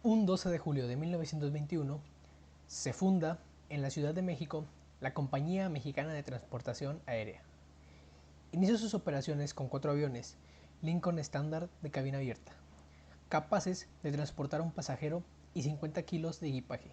Un 12 de julio de 1921 se funda en la Ciudad de México la Compañía Mexicana de Transportación Aérea. Inició sus operaciones con 4 aviones Lincoln Standard de cabina abierta, capaces de transportar a un pasajero y 50 kilos de equipaje,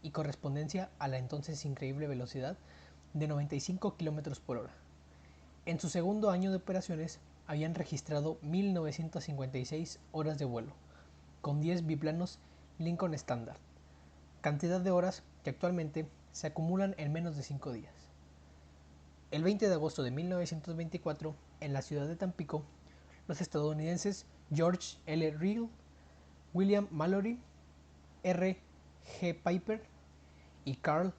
y correspondencia a la entonces increíble velocidad de 95 km por hora. En su segundo año de operaciones habían registrado 1956 horas de vuelo, con 10 biplanos Lincoln Standard, cantidad de horas que actualmente se acumulan en menos de 5 días. El 20 de agosto de 1924, en la ciudad de Tampico, los estadounidenses George L. Regal, William Mallory, R. G. Piper y Carl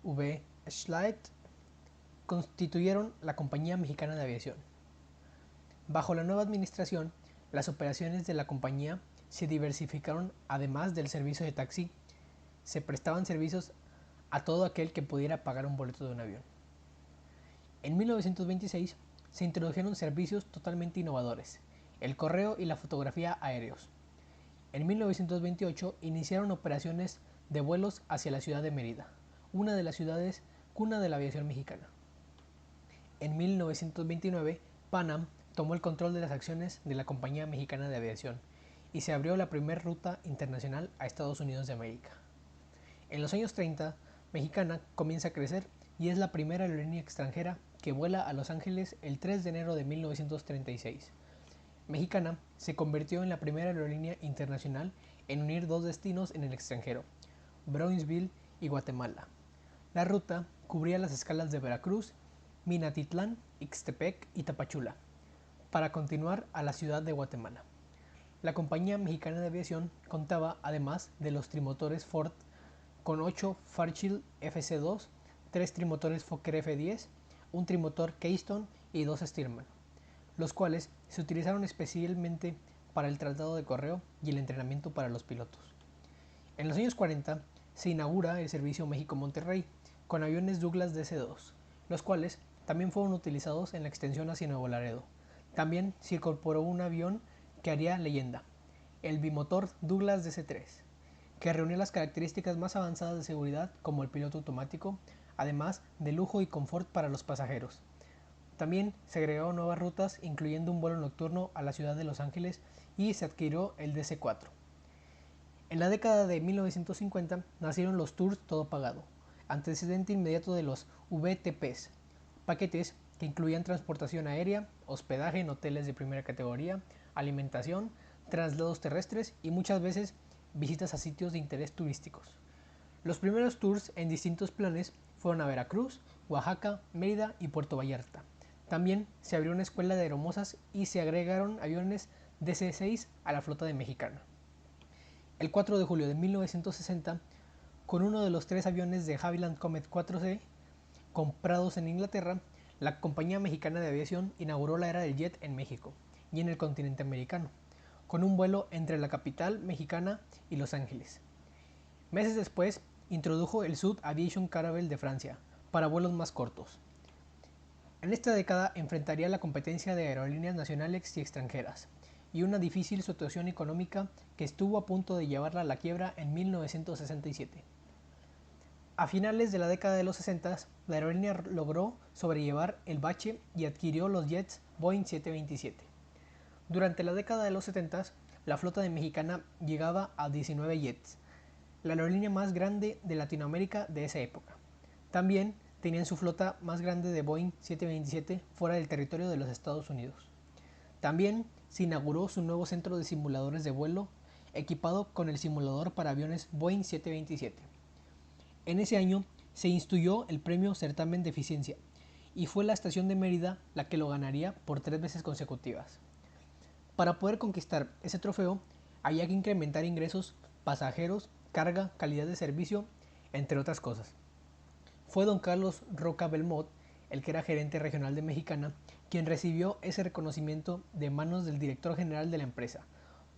V. Schleit constituyeron la Compañía Mexicana de Aviación. Bajo la nueva administración, las operaciones de la compañía se diversificaron. Además del servicio de taxi, se prestaban servicios a todo aquel que pudiera pagar un boleto de un avión. En 1926 se introdujeron servicios totalmente innovadores, el correo y la fotografía aéreos. En 1928 iniciaron operaciones de vuelos hacia la ciudad de Mérida, una de las ciudades cuna de la aviación mexicana. En 1929, Pan Am tomó el control de las acciones de la Compañía Mexicana de Aviación y se abrió la primera ruta internacional a Estados Unidos de América. En los años 30, Mexicana comienza a crecer y es la primera aerolínea extranjera que vuela a Los Ángeles el 3 de enero de 1936. Mexicana se convirtió en la primera aerolínea internacional en unir 2 destinos en el extranjero, Brownsville y Guatemala. La ruta cubría las escalas de Veracruz, Minatitlán, Ixtepec y Tapachula, para continuar a la ciudad de Guatemala. La Compañía Mexicana de Aviación contaba, además de los trimotores Ford, con 8 Fairchild FC-2, 3 trimotores Fokker F-10, un trimotor Keystone y 2 Stearman, los cuales se utilizaron especialmente para el traslado de correo y el entrenamiento para los pilotos. En los años 40 se inaugura el servicio México-Monterrey con aviones Douglas DC-2, los cuales también fueron utilizados en la extensión hacia Nuevo Laredo. También se incorporó un avión que haría leyenda, el bimotor Douglas DC-3, que reunía las características más avanzadas de seguridad como el piloto automático, además de lujo y confort para los pasajeros. También se agregaron nuevas rutas, incluyendo un vuelo nocturno a la ciudad de Los Ángeles, y se adquirió el DC-4. En la década de 1950 nacieron los Tours todo pagado, antecedente inmediato de los VTPs, paquetes que incluían transportación aérea, hospedaje en hoteles de primera categoría, alimentación, traslados terrestres y muchas veces visitas a sitios de interés turísticos. Los primeros tours en distintos planes fueron a Veracruz, Oaxaca, Mérida y Puerto Vallarta. También se abrió una escuela de aeromosas y se agregaron aviones DC-6 a la flota de Mexicana. El 4 de julio de 1960, con uno de los 3 aviones de Havilland Comet 4C comprados en Inglaterra, la Compañía Mexicana de Aviación inauguró la era del jet en México y en el continente americano, con un vuelo entre la capital mexicana y Los Ángeles. Meses después, introdujo el Sud Aviation Caravelle de Francia, para vuelos más cortos. En esta década enfrentaría la competencia de aerolíneas nacionales y extranjeras, y una difícil situación económica que estuvo a punto de llevarla a la quiebra en 1967. A finales de la década de los 60, la aerolínea logró sobrellevar el bache y adquirió los jets Boeing 727. Durante la década de los 70, la flota de Mexicana llegaba a 19 jets, la aerolínea más grande de Latinoamérica de esa época. También tenían su flota más grande de Boeing 727 fuera del territorio de los Estados Unidos. También se inauguró su nuevo centro de simuladores de vuelo, equipado con el simulador para aviones Boeing 727. En ese año se instituyó el premio Certamen de Eficiencia, y fue la estación de Mérida la que lo ganaría por 3 veces consecutivas. Para poder conquistar ese trofeo, había que incrementar ingresos, pasajeros, carga, calidad de servicio, entre otras cosas. Fue don Carlos Roca Belmont, el que era gerente regional de Mexicana, quien recibió ese reconocimiento de manos del director general de la empresa,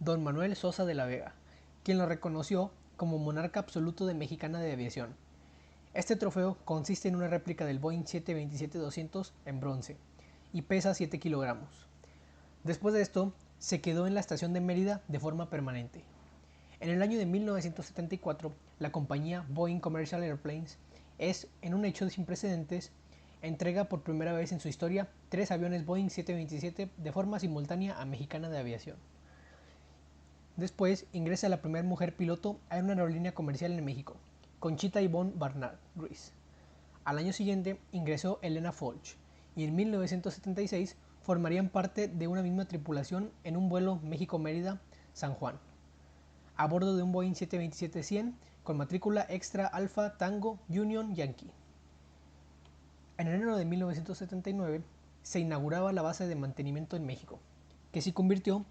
don Manuel Sosa de la Vega, quien lo reconoció como monarca absoluto de Mexicana de Aviación. Este trofeo consiste en una réplica del Boeing 727-200 en bronce y pesa 7 kilogramos. Después de esto, se quedó en la estación de Mérida de forma permanente. En el año de 1974, la compañía Boeing Commercial Airplanes en un hecho sin precedentes, entrega por primera vez en su historia 3 aviones Boeing 727 de forma simultánea a Mexicana de Aviación. Después ingresa la primera mujer piloto a una aerolínea comercial en México, Conchita Ivonne Barnard Ruiz. Al año siguiente ingresó Elena Folch y en 1976 formarían parte de una misma tripulación en un vuelo México-Mérida-San Juan, a bordo de un Boeing 727-100 con matrícula Extra Alpha Tango Union Yankee. En enero de 1979 se inauguraba la base de mantenimiento en México, que se convirtió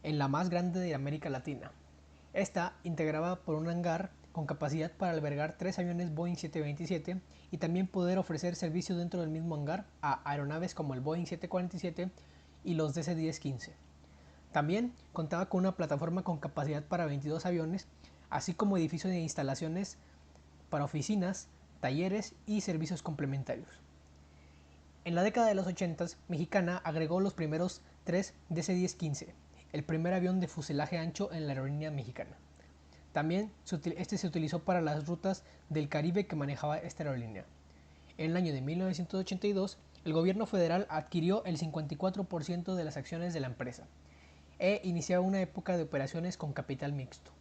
en la más grande de América Latina. Esta integraba por un hangar con capacidad para albergar 3 aviones Boeing 727 y también poder ofrecer servicio dentro del mismo hangar a aeronaves como el Boeing 747 y los DC-10-15. También contaba con una plataforma con capacidad para 22 aviones, así como edificios de instalaciones para oficinas, talleres y servicios complementarios. En la década de los 80, Mexicana agregó los primeros 3 DC-10-15, el primer avión de fuselaje ancho en la aerolínea mexicana. También este se utilizó para las rutas del Caribe que manejaba esta aerolínea. En el año de 1982, el gobierno federal adquirió el 54% de las acciones de la empresa e iniciaba una época de operaciones con capital mixto.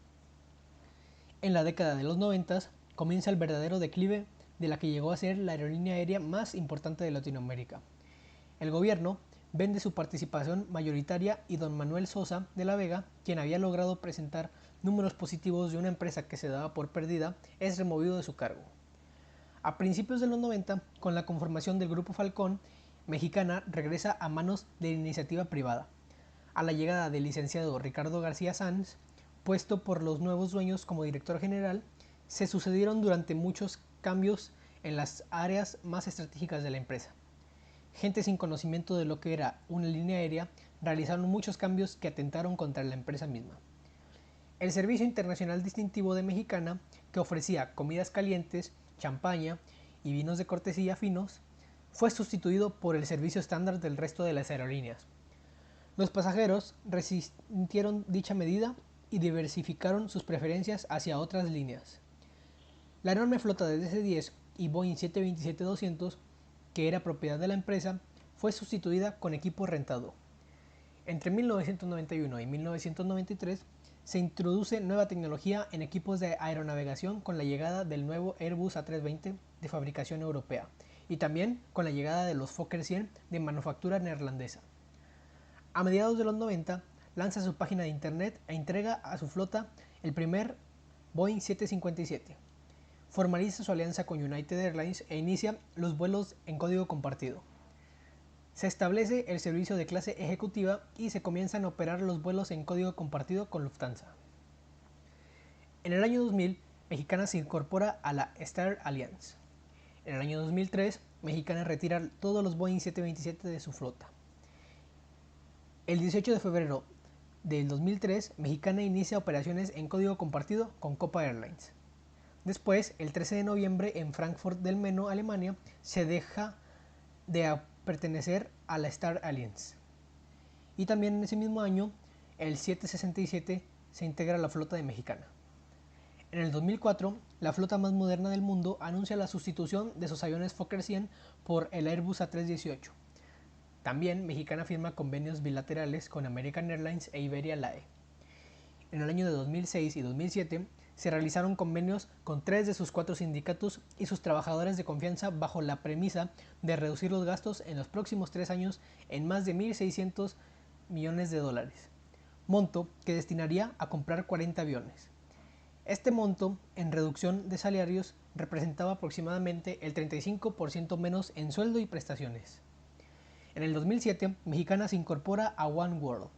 En la década de los 90 comienza el verdadero declive de la que llegó a ser la aerolínea aérea más importante de Latinoamérica. El gobierno vende su participación mayoritaria y don Manuel Sosa de la Vega, quien había logrado presentar números positivos de una empresa que se daba por perdida, es removido de su cargo. A principios de los 90, con la conformación del Grupo Falcón, Mexicana regresa a manos de la iniciativa privada. A la llegada del licenciado Ricardo García Sanz, puesto por los nuevos dueños como director general, se sucedieron durante muchos cambios en las áreas más estratégicas de la empresa. Gente sin conocimiento de lo que era una línea aérea realizaron muchos cambios que atentaron contra la empresa misma. El servicio internacional distintivo de Mexicana, que ofrecía comidas calientes, champaña y vinos de cortesía finos, fue sustituido por el servicio estándar del resto de las aerolíneas. Los pasajeros resintieron dicha medida y diversificaron sus preferencias hacia otras líneas. La enorme flota de DC-10 y Boeing 727-200, que era propiedad de la empresa, fue sustituida con equipo rentado. Entre 1991 y 1993 se introduce nueva tecnología en equipos de aeronavegación con la llegada del nuevo Airbus A320 de fabricación europea y también con la llegada de los Fokker 100 de manufactura neerlandesa. A mediados de los 90 lanza su página de internet e entrega a su flota el primer Boeing 757. Formaliza su alianza con United Airlines e inicia los vuelos en código compartido. Se establece el servicio de clase ejecutiva y se comienzan a operar los vuelos en código compartido con Lufthansa. En el año 2000, Mexicana se incorpora a la Star Alliance. En el año 2003, Mexicana retira todos los Boeing 727 de su flota. El 18 de febrero del 2003, Mexicana inicia operaciones en código compartido con Copa Airlines. Después, el 13 de noviembre, en Frankfurt del Meno, Alemania, se deja de pertenecer a la Star Alliance. Y también en ese mismo año, el 767 se integra a la flota de Mexicana. En el 2004, la flota más moderna del mundo anuncia la sustitución de sus aviones Fokker 100 por el Airbus A318. También Mexicana firma convenios bilaterales con American Airlines e Iberia LAE. En el año de 2006 y 2007 se realizaron convenios con 3 de sus 4 sindicatos y sus trabajadores de confianza bajo la premisa de reducir los gastos en los próximos 3 años en más de $1.600 millones, monto que destinaría a comprar 40 aviones. Este monto en reducción de salarios representaba aproximadamente el 35% menos en sueldo y prestaciones. En el 2007, Mexicana se incorpora a One World.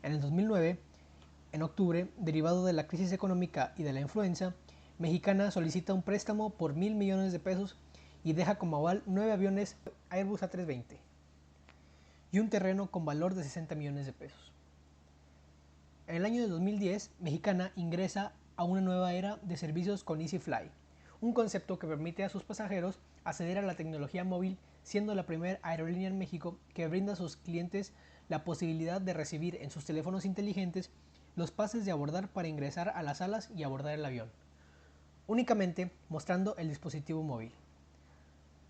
En el 2009, en octubre, derivado de la crisis económica y de la influenza, Mexicana solicita un préstamo por $1.000 millones y deja como aval 9 aviones Airbus A320 y un terreno con valor de $60 millones. En el año de 2010, Mexicana ingresa a una nueva era de servicios con EasyFly, un concepto que permite a sus pasajeros acceder a la tecnología móvil, siendo la primera aerolínea en México que brinda a sus clientes la posibilidad de recibir en sus teléfonos inteligentes los pases de abordar para ingresar a las salas y abordar el avión, únicamente mostrando el dispositivo móvil.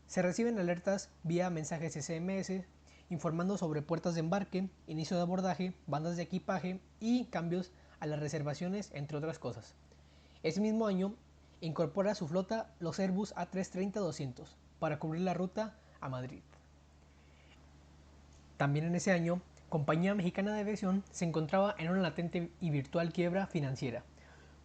Se reciben alertas vía mensajes SMS informando sobre puertas de embarque, inicio de abordaje, bandas de equipaje y cambios a las reservaciones, entre otras cosas. Ese mismo año incorpora a su flota los Airbus A330-200 para cubrir la ruta a Madrid. También en ese año, Compañía Mexicana de Aviación se encontraba en una latente y virtual quiebra financiera,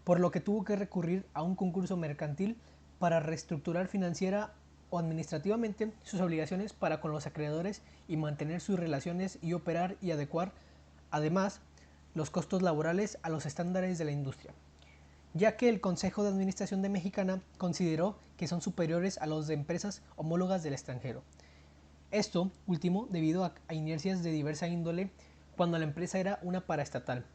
por lo que tuvo que recurrir a un concurso mercantil para reestructurar financiera o administrativamente sus obligaciones para con los acreedores y mantener sus relaciones y operar y adecuar, además, los costos laborales a los estándares de la industria, ya que el Consejo de Administración de Mexicana consideró que son superiores a los de empresas homólogas del extranjero. Esto último debido a inercias de diversa índole cuando la empresa era una paraestatal,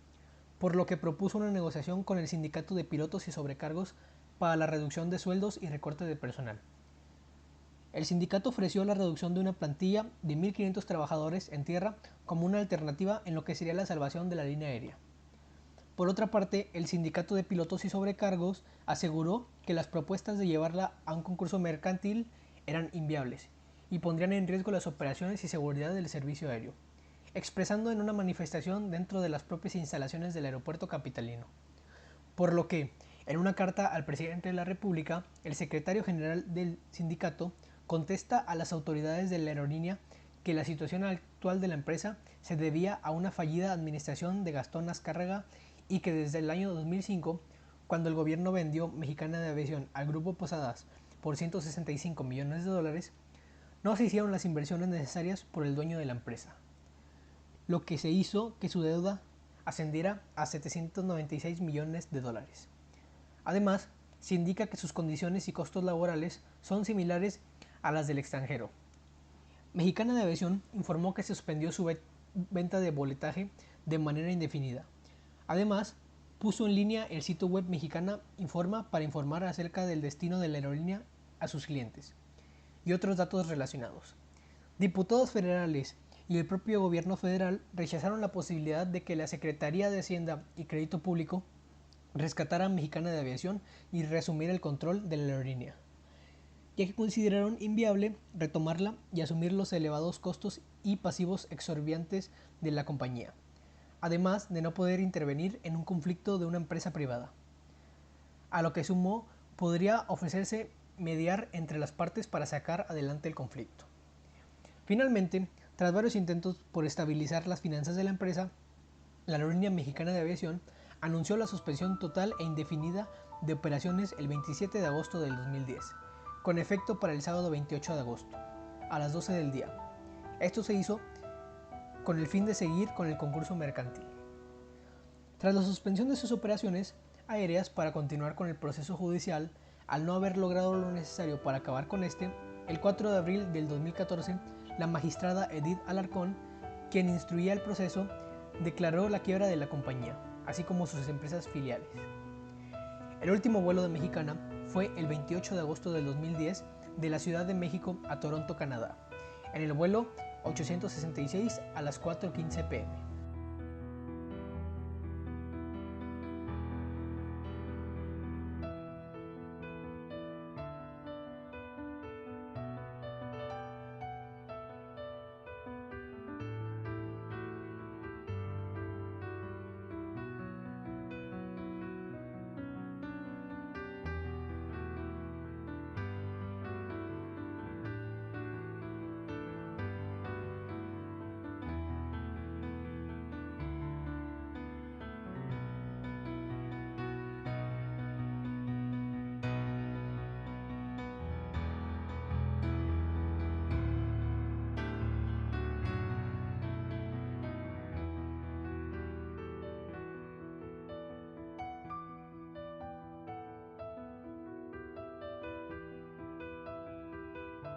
por lo que propuso una negociación con el sindicato de pilotos y sobrecargos para la reducción de sueldos y recorte de personal. El sindicato ofreció la reducción de una plantilla de 1.500 trabajadores en tierra como una alternativa en lo que sería la salvación de la línea aérea. Por otra parte, el sindicato de pilotos y sobrecargos aseguró que las propuestas de llevarla a un concurso mercantil eran inviables y pondrían en riesgo las operaciones y seguridad del servicio aéreo, expresando en una manifestación dentro de las propias instalaciones del aeropuerto capitalino. Por lo que, en una carta al presidente de la República, el secretario general del sindicato contesta a las autoridades de la aerolínea que la situación actual de la empresa se debía a una fallida administración de Gastón Azcárraga y que desde el año 2005, cuando el gobierno vendió Mexicana de Aviación al Grupo Posadas por $165 millones, no se hicieron las inversiones necesarias por el dueño de la empresa, lo que se hizo que su deuda ascendiera a $796 millones. Además, se indica que sus condiciones y costos laborales son similares a las del extranjero. Mexicana de Aviación informó que se suspendió su venta de boletaje de manera indefinida. Además, puso en línea el sitio web Mexicana Informa para informar acerca del destino de la aerolínea a sus clientes y otros datos relacionados. Diputados federales y el propio gobierno federal rechazaron la posibilidad de que la Secretaría de Hacienda y Crédito Público rescatara a Mexicana de Aviación y reasumiera el control de la aerolínea, ya que consideraron inviable retomarla y asumir los elevados costos y pasivos exorbitantes de la compañía, además de no poder intervenir en un conflicto de una empresa privada. A lo que sumó podría ofrecerse mediar entre las partes para sacar adelante el conflicto. Finalmente, tras varios intentos por estabilizar las finanzas de la empresa, la aerolínea Mexicana de Aviación anunció la suspensión total e indefinida de operaciones el 27 de agosto del 2010, con efecto para el sábado 28 de agosto, a las 12 del día. Esto se hizo con el fin de seguir con el concurso mercantil. Tras la suspensión de sus operaciones aéreas para continuar con el proceso judicial, al no haber logrado lo necesario para acabar con este, el 4 de abril del 2014, la magistrada Edith Alarcón, quien instruía el proceso, declaró la quiebra de la compañía, así como sus empresas filiales. El último vuelo de Mexicana fue el 28 de agosto del 2010 de la Ciudad de México a Toronto, Canadá, en el vuelo 866 a las 4:15 p.m.